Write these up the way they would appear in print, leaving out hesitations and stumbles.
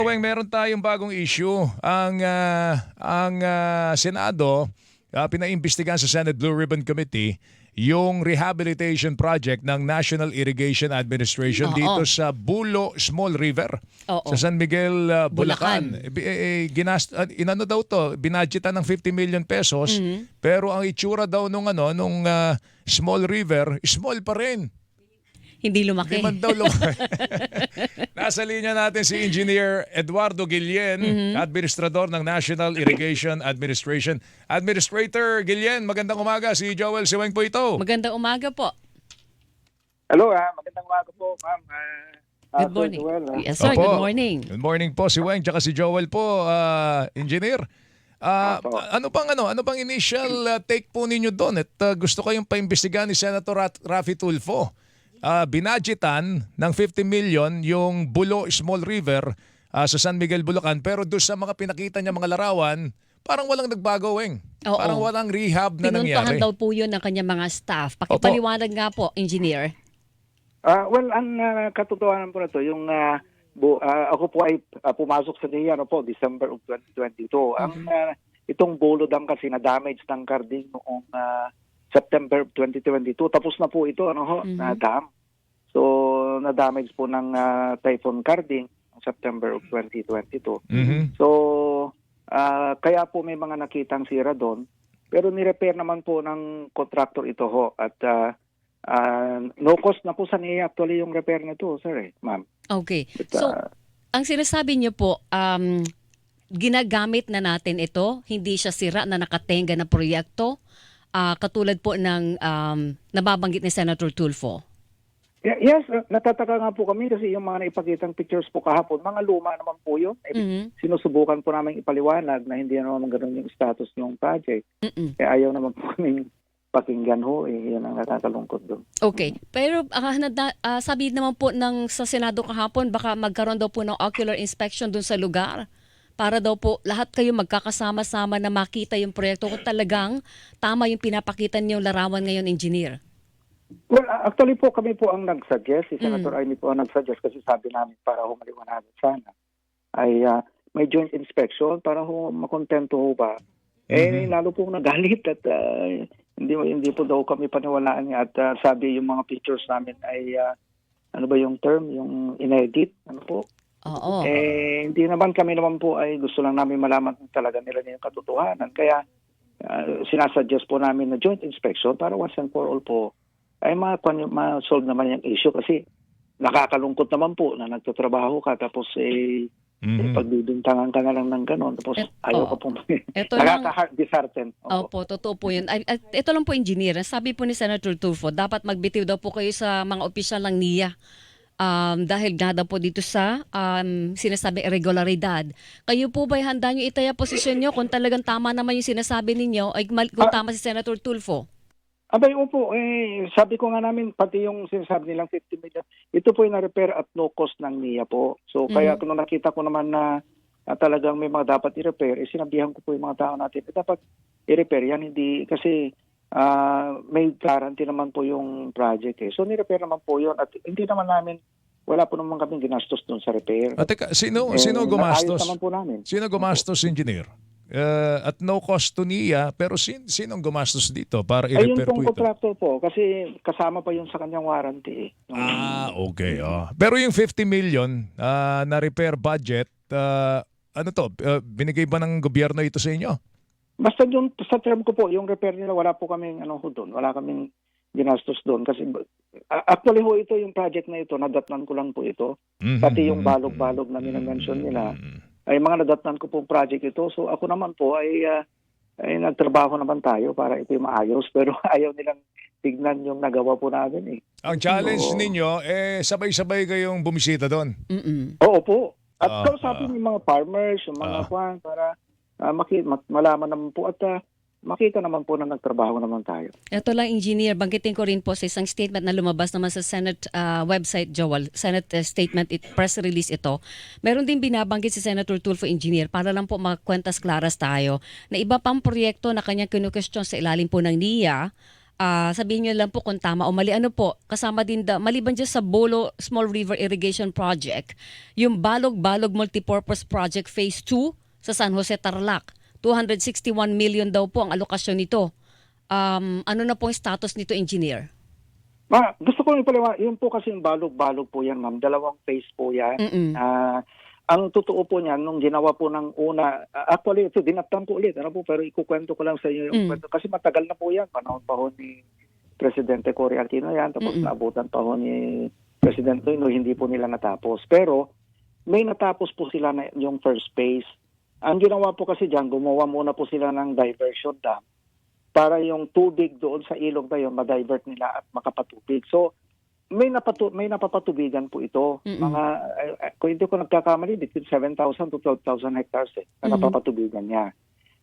Weng, meron tayong bagong issue. Ang Senado, pinaimbestigahan sa Senate Blue Ribbon Committee yung rehabilitation project ng National Irrigation Administration dito Oo. sa Bulo Small River Oo. sa San Miguel, Bulacan. Bulacan. Inano daw to, binadgetan ng 50 million pesos, pero ang itsura daw nung small river, small pa rin. Hindi lumaki. Hindi man daw lumaki. Nasa linya natin si Engineer Eduardo Guillen, Administrador ng National Irrigation Administration. Administrator Guillen, magandang umaga. Si Joel Siweng po ito. Magandang umaga po. Hello, magandang umaga po, ma'am. Good morning. Sir Joel, Yes, sir. Opo. Good morning. Good morning po si Weng, tsaka si Joel po, Engineer. Opo. Ano pang initial take po ninyo doon? At gusto kayong paimbestigahan ni Senator Raffy Tulfo. Binadgetan ng 50 million yung Bulo Small River sa San Miguel, Bulacan, pero doon sa mga pinakita niya mga larawan, parang walang nagbago, Weng. Oo. Parang walang rehab na Pinuntahan nangyari. daw po yun ng kanyang mga staff. Pakipaliwanag nga po, engineer. Well, ang katotohanan po na to, yung ako po ay pumasok sa NIA December of 2022. Ang itong Bulo Dam kasi na-damage ng Carding noong September 2022. Tapos na po ito, na dam. So, na-damage po ng Typhoon Carding September of 2022. So, kaya po may mga nakitang sira doon. Pero ni-repair naman po ng contractor ito ho. At no cost na po sa NIA actually yung repair na ito, sir, ma'am. Okay. But, So, ang sinasabi niyo po, ginagamit na natin ito, hindi siya sira na nakatenga na proyekto, katulad po ng nababanggit ni Senator Tulfo. Yes, natataka nga po kami kasi yung mga naipakitang pictures po kahapon, mga luma naman po yun. Sinusubukan po namin ipaliwanag na hindi naman ganun yung status ng project. Kaya ayaw naman po kami pakinggan ho, yan ang nakakalungkot doon. Okay. Pero sabi naman po sa Senado kahapon, baka magkaroon daw po ng ocular inspection dun sa lugar para daw po lahat kayo magkakasama-sama na makita yung proyekto kung talagang tama yung pinapakita niyong larawan ngayon, engineer. Well, actually po kami po ang nag-suggest, si Senator Amy po ang nag-suggest kasi sabi namin para humaliwanagan sana ay may joint inspection para makontento ho ba. Lalo po nagalit at hindi po daw kami paniwalaan niya at sabi yung mga pictures namin ay ano ba yung term, yung inedit, ano po? Oo. Hindi naman kami naman po ay gusto lang namin malaman kung talaga nila yung katotohanan. Kaya sinasuggest po namin na joint inspection para once and for all po ay ma-solve naman yung issue kasi nakakalungkot naman po na nagtatrabaho ka tapos pagbibintangan ka na lang ng gano'n tapos ayaw ka po. Nakaka-dishearten. Opo, totoo po yun. At ito lang po, engineer. Sabi po ni Senator Tulfo, dapat magbitiw daw po kayo sa mga opisyal ng NIA. Dahil nga daw po dito sa sinasabing irregularidad. Kayo po ba'y handa nyo itaya posisyon nyo kung talagang tama naman yung sinasabi ninyo ay kung tama si Senator Tulfo? Abay, opo. Sabi ko nga namin, pati yung sinasabi nilang 50 million, ito po yung na-repair at no cost ng NIA po. So, kaya kung nakita ko naman na talagang may mga dapat i-repair, sinabihan ko po yung mga tao natin, dapat i-repair yan. Hindi, kasi may guarantee naman po yung project. So, ni-repair naman po yun. At hindi naman namin, wala po naman kaming ginastos doon sa repair. Teka, sino gumastos? Naayos naman po namin. Sino gumastos, engineer? At no cost to NIA, pero sinong gumastos dito para Ayun i-repair po pong ito? contractor po, kasi kasama pa yun sa kanyang warranty. Okay. Pero yung 50 million na repair budget, binigay ba ng gobyerno ito sa inyo? Basta yung sa term ko po, yung repair nila, wala po kaming doon. Wala kaming ginastos doon. Kasi actually ho ito, yung project na ito, nadatnan ko lang po ito. Pati yung balog-balog na minamention nila, ay mga nadatnan ko pong project ito. So ako naman po ay nagtrabaho naman tayo para ito yung maayos. Pero ayaw nilang tignan yung nagawa po namin. Ang challenge ninyo, sabay-sabay kayong bumisita doon. Oo po. At kausapin yung mga farmers, yung mga kwan, para malaman naman po at makita naman po na nagtrabaho naman tayo. Ito lang, engineer, banggitin ko rin po sa isang statement na lumabas naman sa Senate website, Joel, Senate statement, press release ito. Meron din binabanggit si Senator Tulfo, engineer, para lang po magkwentas klaras tayo, na iba pang proyekto na kanyang kinukestyon sa ilalim po ng NIA Sabihin niyo lang po kung tama o mali. Ano po, kasama din maliban dyan sa Bolo Small River Irrigation Project, yung Balog-Balog Multipurpose Project Phase 2 sa San Jose, Tarlac. 261 million daw po ang alokasyon nito. Ano na po ang status nito, engineer? Gusto ko yun po kasi yung balog-balog po yan, ma'am. 2 phase po yan. Ang totoo po niyan, nung ginawa po ng una, actually ito, dinatang ko ulit, ano po, pero ikukwento ko lang sa inyo yung kwento. Kasi matagal na po yan, panahon pa ho ni Presidente Cory Aquino yan, tapos naabutan pa ho ni Presidente Noy, hindi po nila natapos. Pero may natapos po sila na yung first phase. Ang ginawa po kasi dyan, gumawa muna po sila ng diversion dam para yung tubig doon sa ilog na yun, ma-divert nila at makapatubig. So, may napapatubigan po ito. Mga, kung hindi ko nagkakamali, between 7,000 to 12,000 hectares na napapatubigan niya.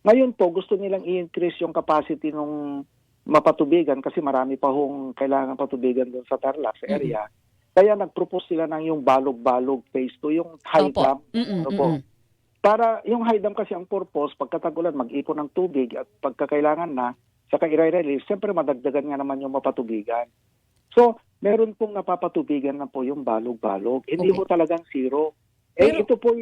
Ngayon po, gusto nilang i-increase yung capacity ng mapatubigan kasi marami pa hong kailangan patubigan doon sa Tarlac, sa area. Kaya nag-propose sila ng yung balog-balog phase 2, yung high dam. Ano po? Para yung high dam kasi ang purpose, pagkatagulan, mag-ipon ng tubig at pagkakailangan na, saka i-release, siyempre madagdagan nga naman yung mapatubigan. So, meron pong napapatubigan na po yung balog-balog. Hindi po talagang zero. Pero, ito po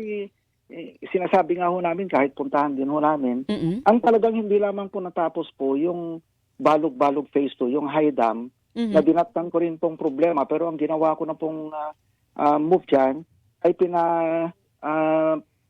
sinasabi nga ho namin, kahit puntahan din ho namin, ang talagang hindi lamang po natapos po yung balog-balog phase 2, yung high dam, na dinatang ko rin pong problema. Pero ang ginawa ko na pong move dyan, ay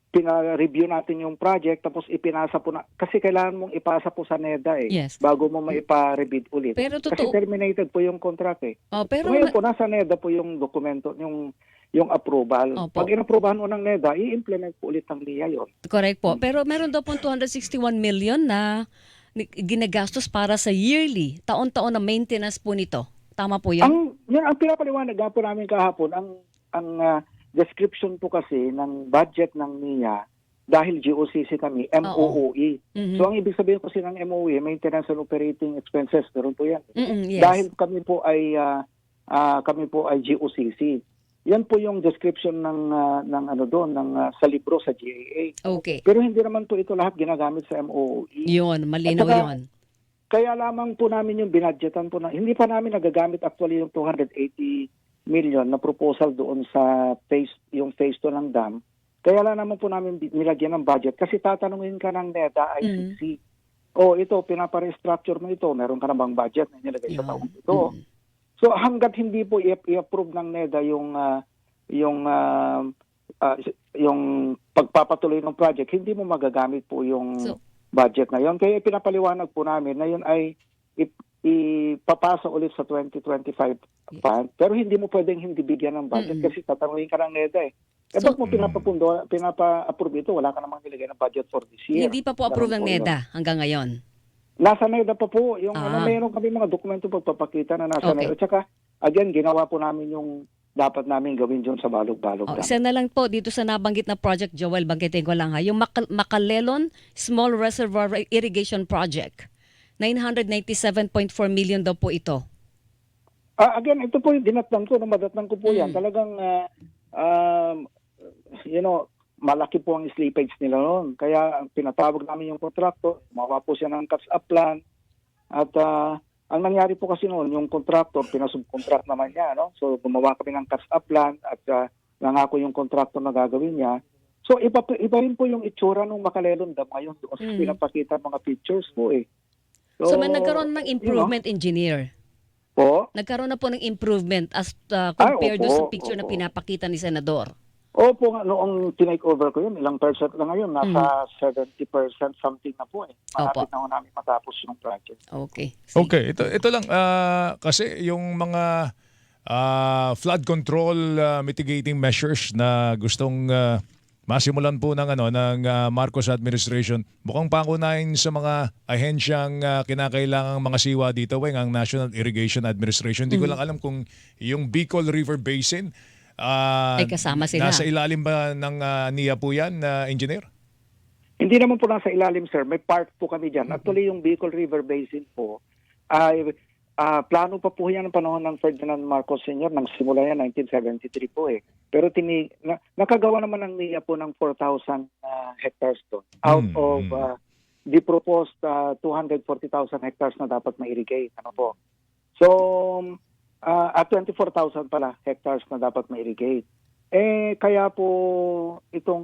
pina-review natin yung project tapos ipinasa po na kasi kailangan mong ipasa po sa NEDA bago mo maipa-rebid ulit. Pero kasi terminated po yung contract pero ngayon po nasa NEDA po yung dokumento, yung approval. Pag inapprobahan mo ng NEDA, i-implement po ulit ng NIA yun. Correct po. Pero meron daw pong 261 million na ginagastos para sa yearly, taon-taon na maintenance po nito. Tama po yan? Ang pinapaliwanag nga po namin kahapon, ang description po kasi ng budget ng NIA, dahil GOCC kami, MOOE. So ang ibig sabihin kasi ng MOOE, Maintenance and Operating Expenses, meron po yan. Yes. Dahil kami po ay GOCC. Yan po yung description ng sa libro sa GAA. Okay. Pero hindi naman po ito lahat ginagamit sa MOOE. Yun, malinaw yun. Kaya lamang po namin yung binadgetan po hindi pa namin nagagamit actually yung 280 million na proposal doon sa phase 2 ng dam. Kaya lang naman po namin nilagyan ng budget kasi tatanungin ka ng NEDA ICC. Ito, pinapa-restructure mo ito. Meron ka na bang budget na nilagay sa taong ito? So hanggat hindi po i-approve ng NEDA yung pagpapatuloy ng project, hindi mo magagamit po yung budget na yon. Kaya pinapaliwanag po namin na yun ay ipapasa ulit sa 2025 fund, pero hindi mo pwedeng hindi bigyan ng budget kasi tatanungin ka ng NEDA Ba't mo pinapa-approve ito? Wala ka namang nilagay ng budget for this year. Hindi pa po approve ng NEDA hanggang ngayon? Nasa NEDA pa po. Mayroon kami mga dokumento pagpapakita na nasa NEDA. At saka, again, ginawa po namin yung dapat namin gawin dyan sa balog-balog. Isa na lang po dito sa nabanggit na project, Joel, banggitin ko lang Yung Macalelon Small Reservoir Irrigation Project. 997.4 million daw po ito. Again, ito po yung dinatnan ko, madatnan ko po yan. Talagang, malaki po ang slippage nila noon. Kaya pinatawag namin yung kontraktor, gumawa po siya ng catch-up plan. At ang nangyari po kasi noon, yung contractor, pinasubcontract naman niya. No? So gumawa kami ng catch-up plan at nangako yung contractor na gagawin niya. So iba rin po yung itsura ng Macalelon Dam ngayon doon sa pinapakita mga pictures po So nagkaroon ng improvement, engineer? Po? Nagkaroon na po ng improvement as compared sa picture na pinapakita ni Senador? Opo, noong tinake over ko yun, ilang percent na ngayon, nasa 70% something na po Malapit na namin matapos yung project. Okay. Okay, ito lang kasi yung mga flood control mitigating measures na gustong masimulan po ng Marcos administration, mukhang pangunahin sa mga ahensyang kinakailangang mga siwa dito, ang National Irrigation Administration. Hindi ko lang alam kung yung Bicol River Basin ay kasama sila. Nasa ilalim ba ng NIA po yan, engineer? Hindi naman po nasa ilalim, sir. May part po kami dyan. Actually, yung Bicol River Basin po, plano pa po yan ng panahon ng Ferdinand Marcos Sr. Nang simula yan, 1973 po Pero nakagawa naman ng NIA po ng 4,000 hectares doon out of the proposed 240,000 hectares na dapat ma-irrigate. Ano po? So, at 24,000 pala hectares na dapat ma-irrigate. Kaya po itong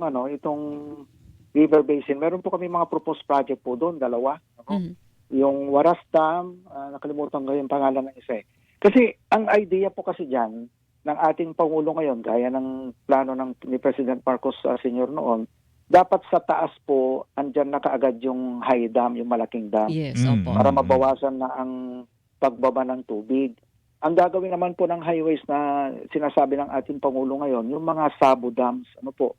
River Basin, meron po kami mga proposed project po doon, 2. Ano? Yung Waras Dam, nakalimutan ko yung pangalan ng isa. Kasi ang idea po kasi diyan ng ating Pangulo ngayon, gaya ng plano ni President Marcos Sr. noon, dapat sa taas po, andyan na kaagad yung high dam, yung malaking dam. Yes, opo. Para mabawasan na ang pagbaba ng tubig. Ang gagawin naman po ng highways na sinasabi ng ating Pangulo ngayon, yung mga sabo dams, ano po.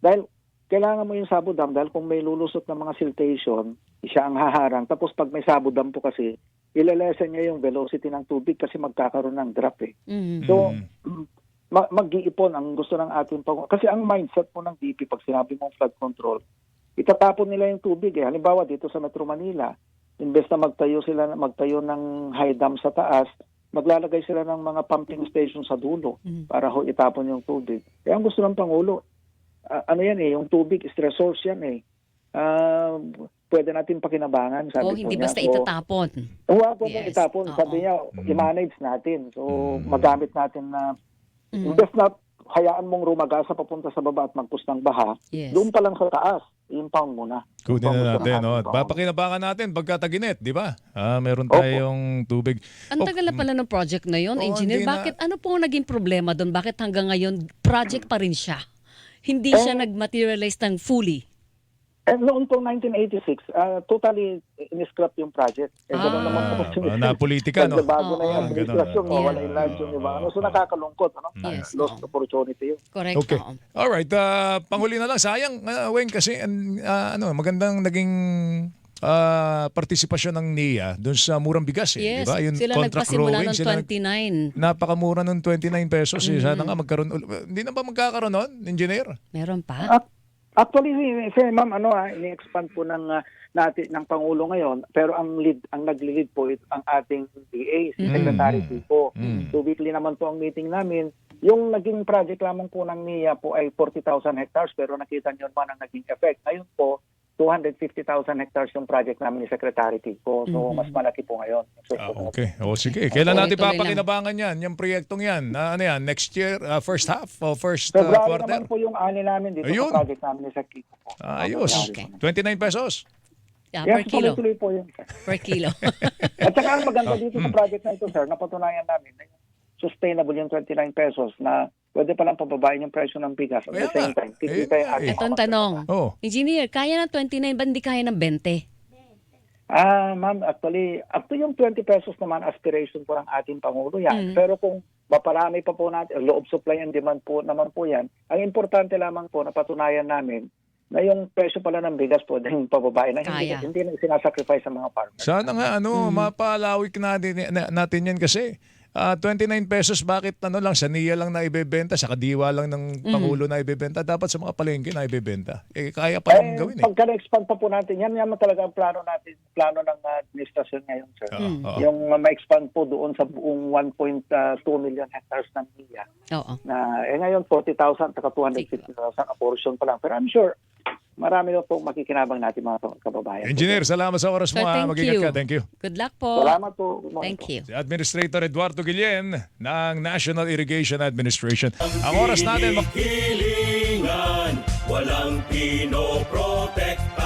Dahil kailangan mo yung sabo dam dahil kung may lulusot ng mga siltation, siya ang haharang. Tapos pag may sabo dam po kasi, ilalesen niya yung velocity ng tubig kasi magkakaroon ng drop eh. So, mag-iipon ang gusto ng ating Pangulo. Kasi ang mindset po ng DP pag sinabi mong flood control, itatapon nila yung tubig eh. Halimbawa dito sa Metro Manila, imbes na magtayo ng high dam sa taas, maglalagay sila ng mga pumping station sa dulo para itapon yung tubig. Kaya ang gusto ng Pangulo, yung tubig is resource yan eh. Pwede natin pakinabangan, sabi po niya. Hindi basta itatapon. Huwag Yes. itapon. Sabi niya, i-manage natin. So, magamit natin na, imbes na hayaan mong rumagasa papunta sa baba at magpus ng baha, Yes. doon pa lang sa taas, impound mo na. Kunin na natin, no? Impound. Papakinabangan natin pagka tag-init, di ba? Meron tayong tubig. Ang tagal na pala ng project na yon, engineer. hindi na- Bakit, ano po ang naging problema doon? Bakit hanggang ngayon, project pa rin siya? Hindi siya nag-materialize ng fully. Noon pong 1986, totally in-scrap yung project. Ganun naman po kasi. Napolitika, no? Bago na yung Oo. administrasyon, Ganun. mawala yung lands yung iba. So nakakalungkot, ano? Yes. Lost opportunity yun. Correct. Okay. oo. Alright, panghuli na lang. Sayang, Weng, kasi magandang naging partisipasyon ng NIA doon sa murang bigas. Yes. Di ba? Yung Sila contract nagpasimula growing, ng sila 29. napakamura ng 29 pesos. Sana nga magkaroon. Hindi na ba magkakaroon nun, engineer? Meron pa? Actually, ma'am, ini-expand po ng Pangulo ngayon, pero ang nag-lead po ang ating DA, si Secretary Pico. So weekly naman po ang meeting namin. Yung naging project lamang po ng NIA po ay 40,000 hectares, pero nakita niyo naman ang naging effect. Ngayon po, 250,000 hectares yung project namin ni Secretary Pico. So mas malaki po ngayon. Okay. O sige. Kailan natin tuloy lang. papakinabangan yan? Yung proyektong yan? Yan? Next year? First half? O first February quarter? naman po yung ani namin dito Ayun. sa project namin ni Secretary Pico. Ayos. Okay. 29 pesos. Yeah, Yes, per kilo. tuloy-tuloy po yun. Per kilo. At saka ang maganda dito sa project na ito, sir, napatunayan namin na sustainable yung 29 pesos na pwede palang pababain yung presyo ng bigas. At the Kaya same nga. time, kikita yung ating Ito ang mga tanong. Oh. Engineer, kaya ng 29 ba hindi kaya ng 20? Ma'am, actually, up to yung 20 pesos naman aspiration po ng ating Pangulo yan. Pero kung maparami pa po natin, loob supply and demand po naman po yan, ang importante lamang po na patunayan namin na yung presyo pala ng bigas po dahil pababae na Kaya. hindi na sinasacrifice sa mga farmers. Sana nga mapalawik natin yan kasi 29 pesos bakit lang sa NIA lang na ibebenta, sa kadiwa lang ng Pangulo na ibebenta, dapat sa mga palengke na ibebenta. Kaya pa lang gawin eh. Pagka na-expand pa po natin, yan naman talaga ang plano ng administrasyon ngayon, sir. Yung ma-expand po doon sa buong 1.2 million hectares ng NIA. Oo. Na ngayon 40,000 saka 250,000 a portion pa lang. Pero I'm sure marami na po makikinabang natin mga kababayan. Engineer, salamat sa oras mo. Sir, thank Mag-ingat you. ka. Thank you. Good luck po. Salamat po. Good morning Thank po. you. Si Administrator Eduardo Guillen ng National Irrigation Administration. Ang oras natin Hilingan, walang pinoprotektahan.